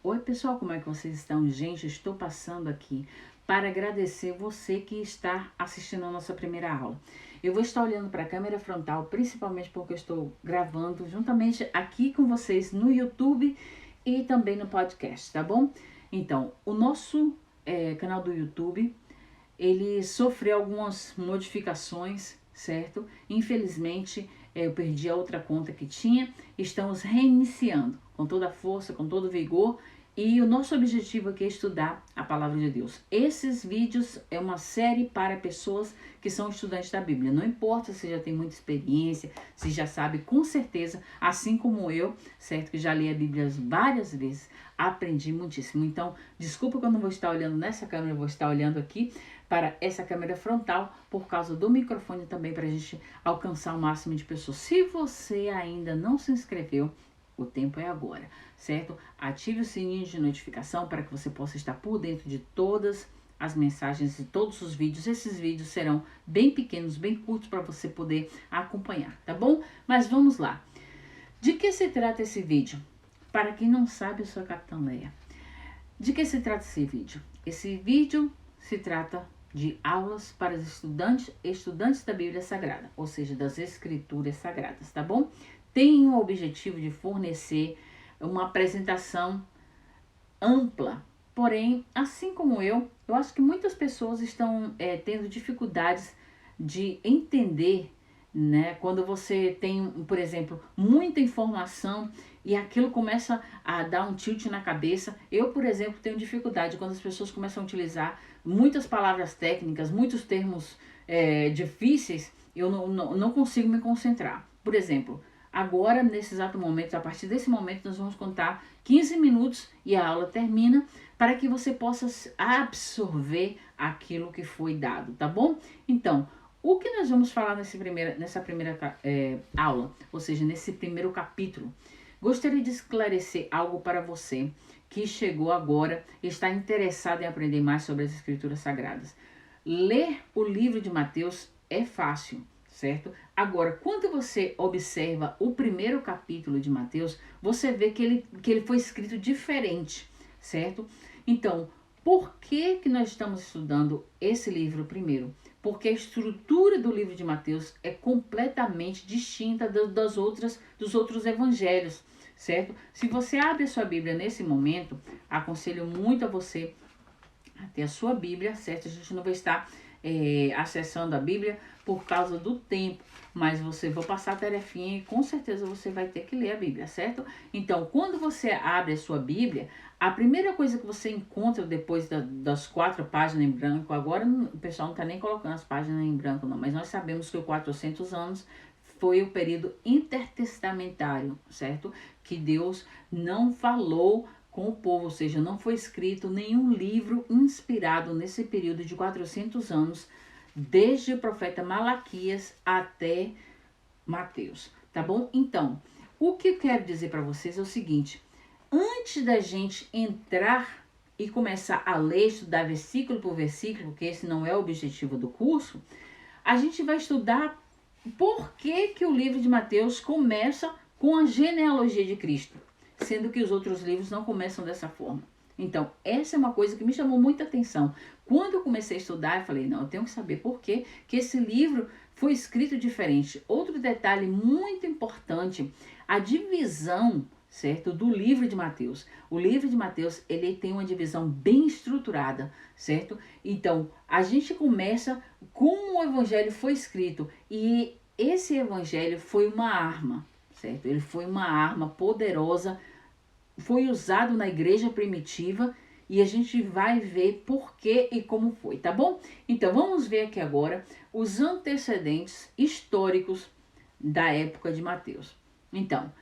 Oi pessoal, como é que vocês estão? Gente, estou passando aqui para agradecer você que está assistindo a nossa primeira aula. Eu vou estar olhando para a câmera frontal, principalmente porque eu estou gravando juntamente aqui com vocês no YouTube e também no podcast, tá bom? Então, o nosso canal do YouTube, ele sofreu algumas modificações, certo? Infelizmente, eu perdi a outra conta que tinha. Estamos reiniciando com toda a força, com todo o vigor. E o nosso objetivo aqui é estudar a palavra de Deus. Esses vídeos é uma série para pessoas que são estudantes da Bíblia. Não importa se já tem muita experiência, se já sabe, com certeza, assim como eu, certo? Que já li a Bíblia várias vezes, aprendi muitíssimo. Então, desculpa que eu não vou estar olhando nessa câmera, eu vou estar olhando aqui para essa câmera frontal, por causa do microfone também, para a gente alcançar o máximo de pessoas. Se você ainda não se inscreveu, o tempo é agora, certo? Ative o sininho de notificação para que você possa estar por dentro de todas as mensagens e todos os vídeos. Esses vídeos serão bem pequenos, bem curtos para você poder acompanhar, tá bom? Mas vamos lá. De que se trata esse vídeo? Para quem não sabe, eu sou a Capitã Leia. De que se trata esse vídeo? Esse vídeo se trata de aulas para os estudantes da Bíblia Sagrada, ou seja, das Escrituras Sagradas, tá bom? Tem o objetivo de fornecer uma apresentação ampla, porém, assim como eu acho que muitas pessoas estão tendo dificuldades de entender, né? Quando você tem, por exemplo, muita informação e aquilo começa a dar um tilt na cabeça. Eu, por exemplo, tenho dificuldade quando as pessoas começam a utilizar muitas palavras técnicas, muitos termos difíceis, eu não consigo me concentrar. Por exemplo, agora, nesse exato momento, a partir desse momento, nós vamos contar 15 minutos e a aula termina para que você possa absorver aquilo que foi dado, tá bom? Então, o que nós vamos falar nessa primeira aula, ou seja, nesse primeiro capítulo? Gostaria de esclarecer algo para você que chegou agora e está interessado em aprender mais sobre as Escrituras Sagradas. Ler o livro de Mateus é fácil, certo? Agora, quando você observa o primeiro capítulo de Mateus, você vê que ele foi escrito diferente, certo? Então, por que nós estamos estudando esse livro primeiro? Porque a estrutura do livro de Mateus é completamente distinta dos outros evangelhos, certo? Se você abre a sua Bíblia nesse momento, aconselho muito a você a ter a sua Bíblia, certo? A gente não vai estar acessando a Bíblia por causa do tempo, mas você vai passar a tarefinha e com certeza você vai ter que ler a Bíblia, certo? Então, quando você abre a sua Bíblia, a primeira coisa que você encontra depois das 4 páginas em branco, agora o pessoal não está nem colocando as páginas em branco não, mas nós sabemos que os 400 anos foi o período intertestamentário, certo? Que Deus não falou com o povo, ou seja, não foi escrito nenhum livro inspirado nesse período de 400 anos, desde o profeta Malaquias até Mateus, tá bom? Então, o que eu quero dizer para vocês é o seguinte: antes da gente entrar e começar a ler, estudar versículo por versículo, porque esse não é o objetivo do curso, a gente vai estudar por que o livro de Mateus começa com a genealogia de Cristo, sendo que os outros livros não começam dessa forma. Então, essa é uma coisa que me chamou muita atenção. Quando eu comecei a estudar, eu falei, não, eu tenho que saber por que esse livro foi escrito diferente. Outro detalhe muito importante, a divisão, certo, do livro de Mateus. O livro de Mateus, ele tem uma divisão bem estruturada, certo? Então, a gente começa como o evangelho foi escrito, e esse evangelho foi uma arma, certo? Ele foi uma arma poderosa, foi usado na igreja primitiva, e a gente vai ver por que e como foi, tá bom? Então, vamos ver aqui agora os antecedentes históricos da época de Mateus. Então,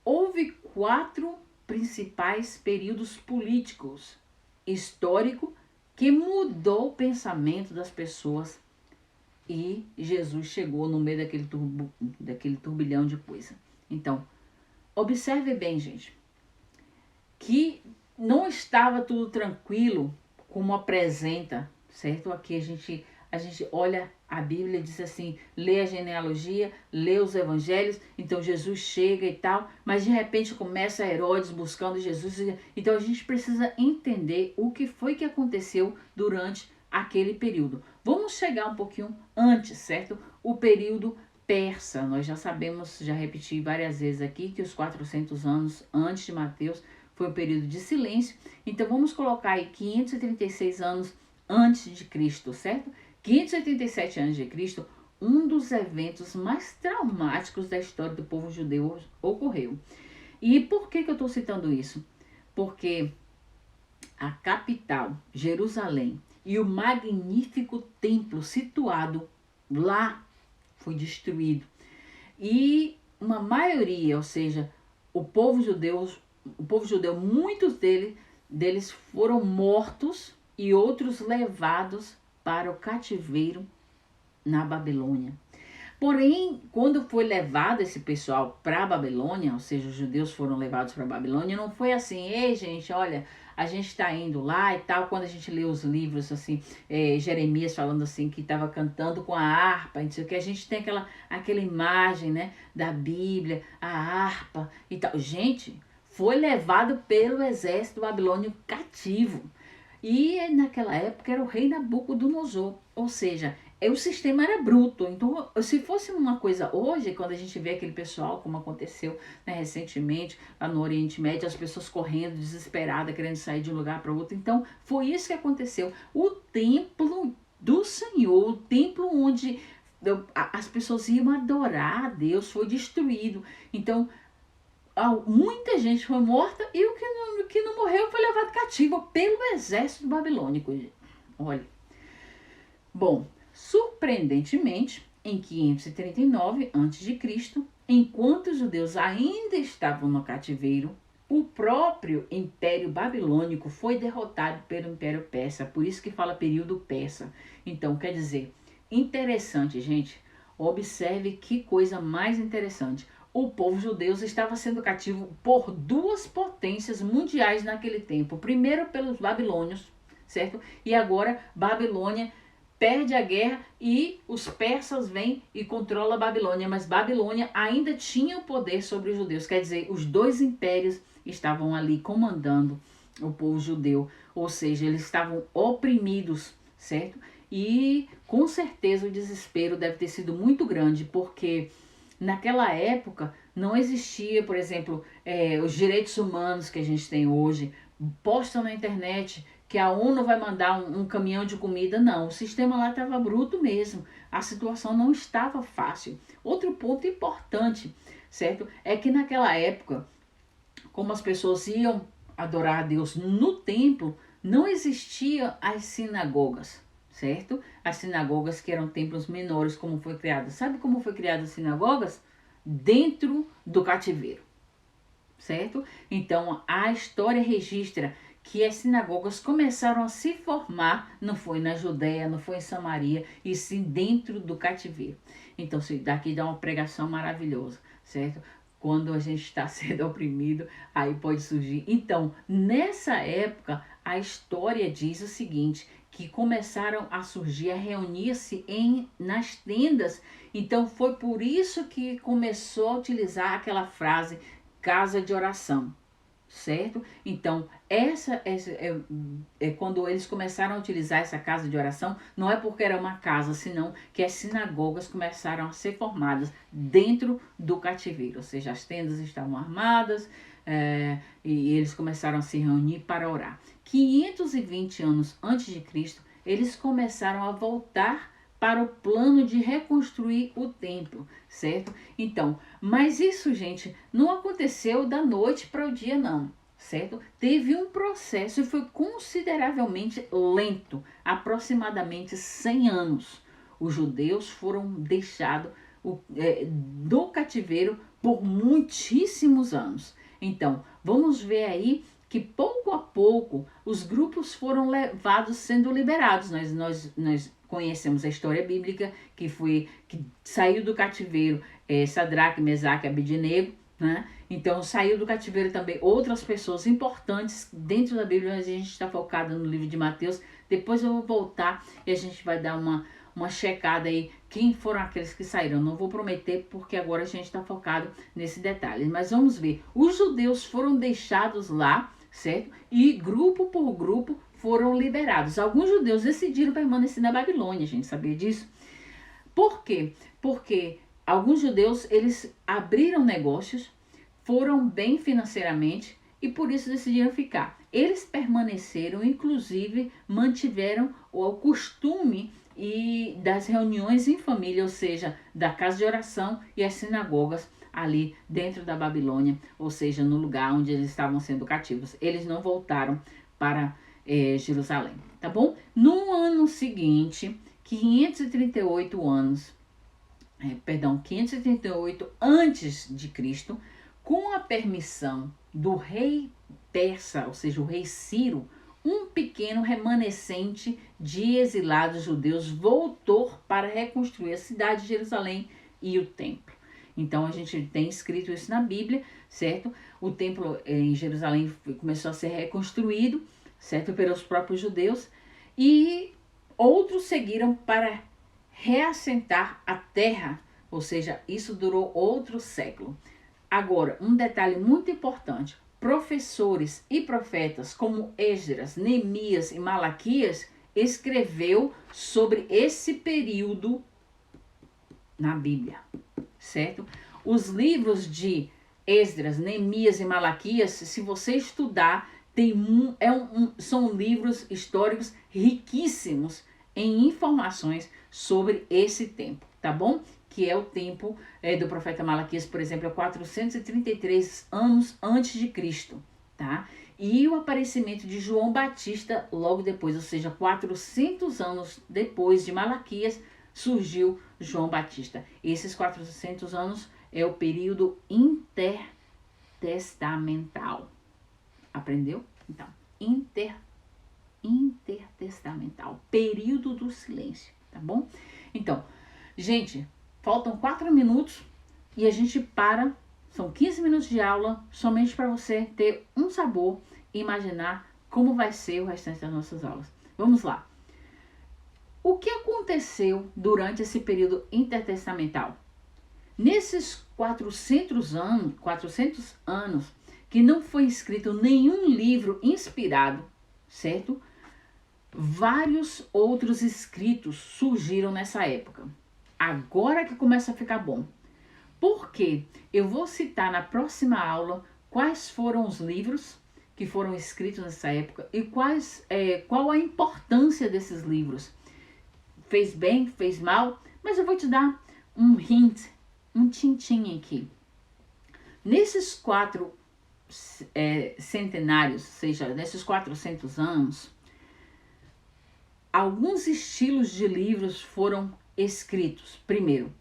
houve 4 principais períodos políticos histórico que mudou o pensamento das pessoas, e Jesus chegou no meio daquele turbilhão de coisa. Então, observe bem, gente, que não estava tudo tranquilo como apresenta, certo? Aqui a a gente olha a Bíblia e diz assim, lê a genealogia, lê os evangelhos, então Jesus chega e tal, mas de repente começa Herodes buscando Jesus, então a gente precisa entender o que foi que aconteceu durante aquele período. Vamos chegar um pouquinho antes, certo? O período persa, nós já sabemos, já repeti várias vezes aqui, que os 400 anos antes de Mateus foi um período de silêncio, então vamos colocar aí 536 anos antes de Cristo, certo? 587 anos de Cristo, um dos eventos mais traumáticos da história do povo judeu ocorreu. E por que eu estou citando isso? Porque a capital, Jerusalém, e o magnífico templo situado lá foi destruído. E uma maioria, ou seja, o povo judeu, muitos deles foram mortos e outros levados para o cativeiro na Babilônia. Porém, quando foi levado esse pessoal para a Babilônia, ou seja, os judeus foram levados para a Babilônia, não foi assim, ei gente, olha, a gente está indo lá e tal. Quando a gente lê os livros, assim, Jeremias falando assim, que estava cantando com a harpa, não sei o que, a gente tem aquela imagem, né, da Bíblia, a harpa e tal. Gente, foi levado pelo exército babilônio cativo. E naquela época era o rei Nabucodonosor, ou seja, o sistema era bruto. Então, se fosse uma coisa hoje, quando a gente vê aquele pessoal, como aconteceu, né, recentemente lá no Oriente Médio, as pessoas correndo desesperadas, querendo sair de um lugar para outro. Então, foi isso que aconteceu. O templo do Senhor, o templo onde as pessoas iam adorar a Deus, foi destruído. Então, muita gente foi morta e o que não morreu foi levado cativo pelo exército babilônico. Olha, bom, surpreendentemente, em 539 a.C., enquanto os judeus ainda estavam no cativeiro, o próprio Império Babilônico foi derrotado pelo Império Persa, por isso que fala período persa. Então, quer dizer, interessante, gente, observe que coisa mais interessante. O povo judeu estava sendo cativo por duas potências mundiais naquele tempo. Primeiro pelos babilônios, certo? E agora Babilônia perde a guerra e os persas vêm e controlam a Babilônia. Mas Babilônia ainda tinha o poder sobre os judeus. Quer dizer, os dois impérios estavam ali comandando o povo judeu. Ou seja, eles estavam oprimidos, certo? E com certeza o desespero deve ter sido muito grande, porque naquela época não existia, por exemplo, os direitos humanos que a gente tem hoje. Postam na internet que a ONU vai mandar um caminhão de comida. Não, o sistema lá estava bruto mesmo. A situação não estava fácil. Outro ponto importante, certo? É que naquela época, como as pessoas iam adorar a Deus no templo, não existiam as sinagogas, certo? As sinagogas que eram templos menores, como foi criada. Sabe como foi criada as sinagogas? Dentro do cativeiro, certo? Então, a história registra que as sinagogas começaram a se formar, não foi na Judéia, não foi em Samaria, e sim dentro do cativeiro. Então, isso daqui dá uma pregação maravilhosa, certo? Quando a gente está sendo oprimido, aí pode surgir. Então, nessa época, a história diz o seguinte, que começaram a surgir, a reunir-se nas tendas. Então, foi por isso que começou a utilizar aquela frase, casa de oração, certo? Então, essa quando eles começaram a utilizar essa casa de oração, não é porque era uma casa, senão que as sinagogas começaram a ser formadas dentro do cativeiro, ou seja, as tendas estavam armadas, e eles começaram a se reunir para orar. 520 anos antes de Cristo, eles começaram a voltar para o plano de reconstruir o templo, certo? Então, mas isso, gente, não aconteceu da noite para o dia, não, certo? Teve um processo e foi consideravelmente lento, aproximadamente 100 anos. Os judeus foram deixados do cativeiro por muitíssimos anos. Então, vamos ver aí que pouco a pouco os grupos foram sendo liberados. Nós conhecemos a história bíblica que saiu do cativeiro Sadraque, Mesaque e Abednego, né? Então saiu do cativeiro também outras pessoas importantes dentro da Bíblia, mas a gente está focado no livro de Mateus. Depois eu vou voltar e a gente vai dar uma checada aí, quem foram aqueles que saíram. Não vou prometer porque agora a gente está focado nesse detalhe, mas vamos ver. Os judeus foram deixados lá, certo? E grupo por grupo foram liberados. Alguns judeus decidiram permanecer na Babilônia, gente, sabia disso? Por quê? Porque alguns judeus, eles abriram negócios, foram bem financeiramente e por isso decidiram ficar. Eles permaneceram, inclusive mantiveram o costume das reuniões em família, ou seja, da casa de oração e as sinagogas ali dentro da Babilônia, ou seja, no lugar onde eles estavam sendo cativos. Eles não voltaram para Jerusalém, tá bom? No ano seguinte, 538 antes de Cristo, com a permissão do rei persa, ou seja, o rei Ciro, um pequeno remanescente de exilados judeus voltou para reconstruir a cidade de Jerusalém e o templo. Então a gente tem escrito isso na Bíblia, certo? O templo em Jerusalém começou a ser reconstruído, certo? Pelos próprios judeus, e outros seguiram para reassentar a terra, ou seja, isso durou outro século. Agora, um detalhe muito importante: professores e profetas como Esdras, Neemias e Malaquias escreveu sobre esse período na Bíblia, certo? Os livros de Esdras, Neemias e Malaquias, se você estudar, são livros históricos riquíssimos em informações sobre esse tempo, tá bom? Que é o tempo do profeta Malaquias, por exemplo, é 433 anos antes de Cristo, tá? E o aparecimento de João Batista logo depois, ou seja, 400 anos depois de Malaquias, surgiu João Batista. Esses 400 anos é o período intertestamental. Aprendeu? Então, intertestamental, período do silêncio, tá bom? Então, gente, faltam 4 minutos e a gente para. São 15 minutos de aula somente para você ter um sabor e imaginar como vai ser o restante das nossas aulas. Vamos lá. O que aconteceu durante esse período intertestamental? Nesses 400 anos que não foi escrito nenhum livro inspirado, certo? Vários outros escritos surgiram nessa época. Agora que começa a ficar bom. Porque eu vou citar na próxima aula quais foram os livros que foram escritos nessa época e qual a importância desses livros. Fez bem, fez mal, mas eu vou te dar um hint, um tintim aqui. Nesses 4 centenários, ou seja, nesses 400 anos, alguns estilos de livros foram escritos. Primeiro,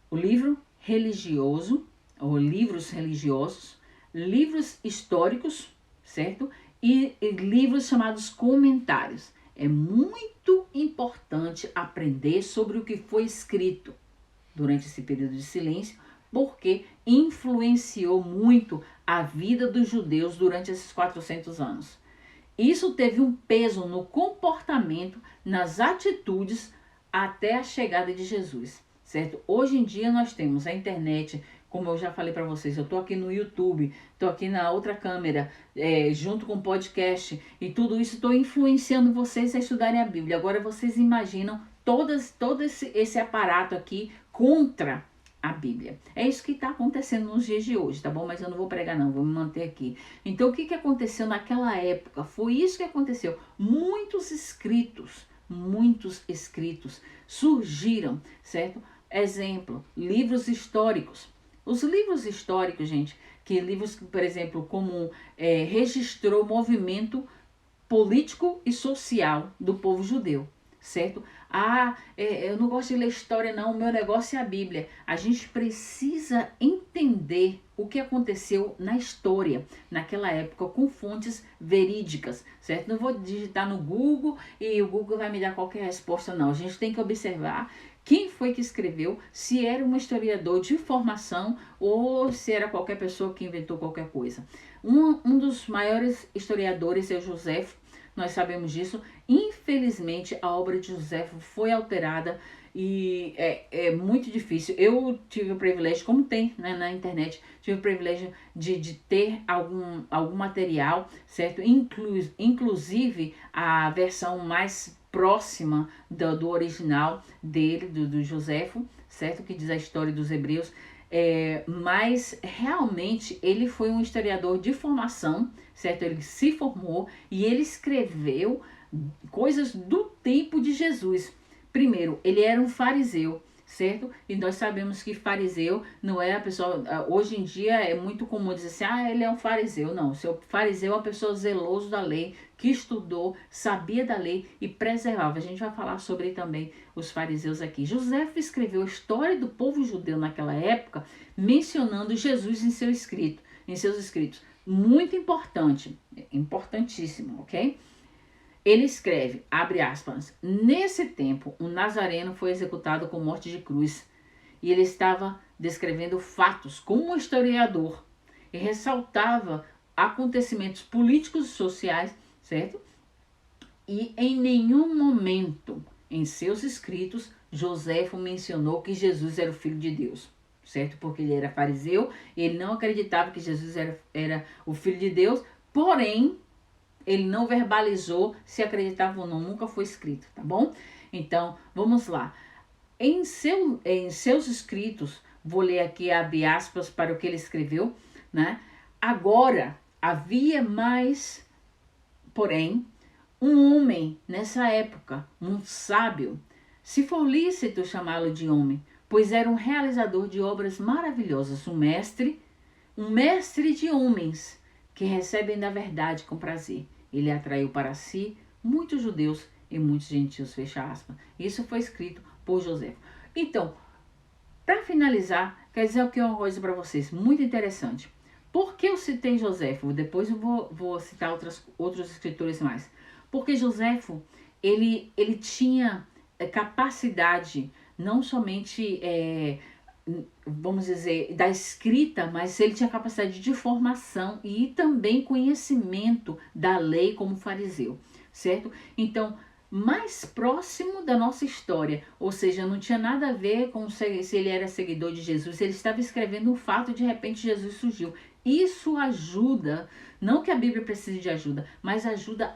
o livro religioso, ou livros religiosos, livros históricos, certo? E livros chamados comentários. É muito importante aprender sobre o que foi escrito durante esse período de silêncio, porque influenciou muito a vida dos judeus durante esses 400 anos. Isso teve um peso no comportamento, nas atitudes, até a chegada de Jesus, certo? Hoje em dia nós temos a internet, como eu já falei para vocês, eu estou aqui no YouTube, estou aqui na outra câmera, junto com o podcast, e tudo isso estou influenciando vocês a estudarem a Bíblia. Agora vocês imaginam todo esse aparato aqui contra a Bíblia. É isso que está acontecendo nos dias de hoje, tá bom? Mas eu não vou pregar não, vou me manter aqui. Então o que aconteceu naquela época? Foi isso que aconteceu. Muitos escritos surgiram, certo? Exemplo, livros históricos. Os livros históricos, gente, livros, por exemplo, como registrou o movimento político e social do povo judeu, certo? Eu não gosto de ler história não, o meu negócio é a Bíblia. A gente precisa entender o que aconteceu na história, naquela época, com fontes verídicas, certo? Não vou digitar no Google e o Google vai me dar qualquer resposta, não. A gente tem que observar quem foi que escreveu, se era um historiador de formação ou se era qualquer pessoa que inventou qualquer coisa. Um dos maiores historiadores é o José nós sabemos disso. Infelizmente, a obra de Joséfo foi alterada e é muito difícil. Eu tive o privilégio, como tem, né, na internet, tive o privilégio de ter algum material, certo? Inclusive a versão mais próxima do original dele, do Joséfo, certo? Que diz a história dos hebreus. Mas realmente ele foi um historiador de formação, certo? Ele se formou e ele escreveu coisas do tempo de Jesus. Primeiro, ele era um fariseu, certo? E nós sabemos que fariseu não é a pessoa... Hoje em dia é muito comum dizer assim, ele é um fariseu. Não, o seu fariseu é uma pessoa zeloso da lei, que estudou, sabia da lei e preservava. A gente vai falar sobre também os fariseus aqui. Joséfo escreveu a história do povo judeu naquela época, mencionando Jesus em seus escritos. Muito importante, importantíssimo, ok? Ele escreve, abre aspas, nesse tempo, um nazareno foi executado com morte de cruz. E ele estava descrevendo fatos como um historiador. E ressaltava acontecimentos políticos e sociais, certo? E em nenhum momento em seus escritos, Joséfo mencionou que Jesus era o Filho de Deus, certo? Porque ele era fariseu, ele não acreditava que Jesus era o Filho de Deus, porém, ele não verbalizou se acreditava ou não, nunca foi escrito, tá bom? Então, vamos lá. Em seus escritos, vou ler aqui, abre aspas para o que ele escreveu, né? Agora, havia mais, porém, um homem nessa época, um sábio, se for lícito chamá-lo de homem, pois era um realizador de obras maravilhosas, um mestre de homens, que recebem da verdade com prazer. Ele atraiu para si muitos judeus e muitos gentios, fecha aspas. Isso foi escrito por Joséfo. Então, para finalizar, quer dizer aqui uma coisa para vocês, muito interessante. Por que eu citei Joséfo? Depois eu vou citar outros escritores mais. Porque Joséfo, ele tinha capacidade, não somente... vamos dizer, da escrita, mas ele tinha capacidade de formação e também conhecimento da lei como fariseu, certo? Então, mais próximo da nossa história, ou seja, não tinha nada a ver com se ele era seguidor de Jesus, ele estava escrevendo um fato, de repente Jesus surgiu. Isso ajuda, não que a Bíblia precise de ajuda, mas ajuda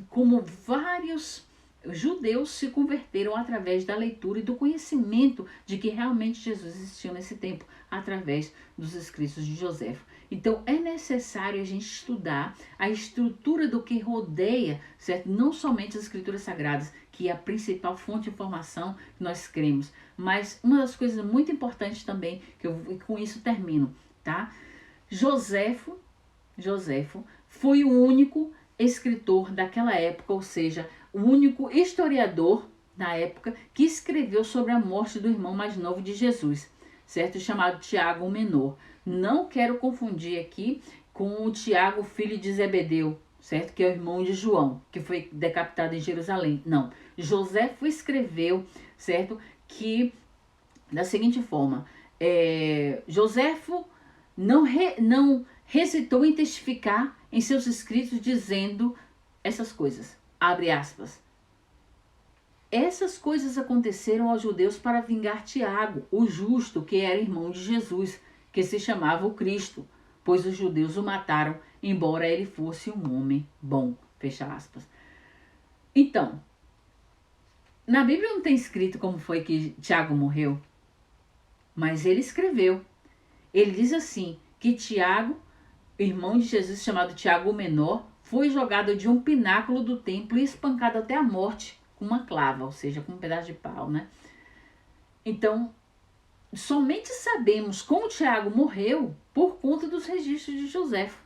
como vários judeus se converteram através da leitura e do conhecimento de que realmente Jesus existiu nesse tempo, através dos escritos de Joséfo. Então é necessário a gente estudar a estrutura do que rodeia, certo? Não somente as escrituras sagradas, que é a principal fonte de informação que nós cremos, mas uma das coisas muito importantes também, que com isso termino, tá? Joséfo foi o único escritor daquela época, ou seja, o único historiador da época que escreveu sobre a morte do irmão mais novo de Jesus, certo? Chamado Tiago o Menor. Não quero confundir aqui com o Tiago, filho de Zebedeu, certo? Que é o irmão de João, que foi decapitado em Jerusalém. Não. Joséfo escreveu, certo? Que da seguinte forma, Joséfo não hesitou em testificar em seus escritos dizendo essas coisas. Abre aspas. Essas coisas aconteceram aos judeus para vingar Tiago, o justo, que era irmão de Jesus, que se chamava o Cristo, pois os judeus o mataram, embora ele fosse um homem bom. Fecha aspas. Então, na Bíblia não tem escrito como foi que Tiago morreu, mas ele escreveu. Ele diz assim, que Tiago, irmão de Jesus, chamado Tiago o Menor, foi jogado de um pináculo do templo e espancado até a morte com uma clava, ou seja, com um pedaço de pau, né? Então, somente sabemos como Tiago morreu por conta dos registros de Joséfo.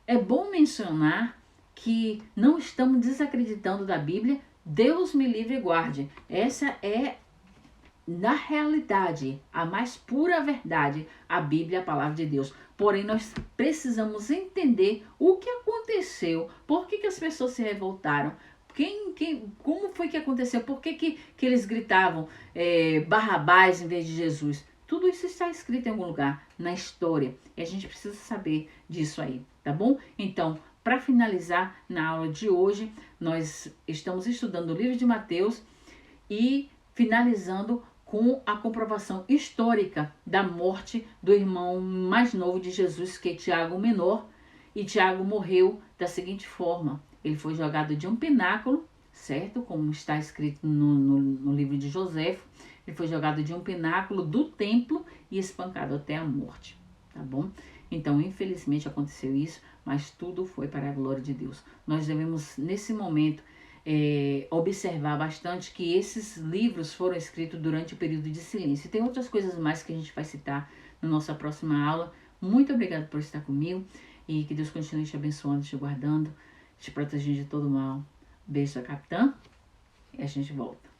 É bom mencionar que não estamos desacreditando da Bíblia, Deus me livre e guarde. Essa é, na realidade, a mais pura verdade, a Bíblia, a palavra de Deus. Porém, nós precisamos entender o que aconteceu, por que as pessoas se revoltaram, como foi que aconteceu, por que eles gritavam Barrabás em vez de Jesus. Tudo isso está escrito em algum lugar, na história, e a gente precisa saber disso aí, tá bom? Então, para finalizar, na aula de hoje, nós estamos estudando o livro de Mateus e finalizando com a comprovação histórica da morte do irmão mais novo de Jesus, que é Tiago, o menor. E Tiago morreu da seguinte forma: ele foi jogado de um pináculo, certo? Como está escrito no livro de Joséfo. Ele foi jogado de um pináculo do templo e espancado até a morte, tá bom? Então, infelizmente aconteceu isso, mas tudo foi para a glória de Deus. Nós devemos, nesse momento, observar bastante que esses livros foram escritos durante o período de silêncio. E tem outras coisas mais que a gente vai citar na nossa próxima aula. Muito obrigada por estar comigo e que Deus continue te abençoando, te guardando, te protegendo de todo mal. Beijo da Capitã e a gente volta.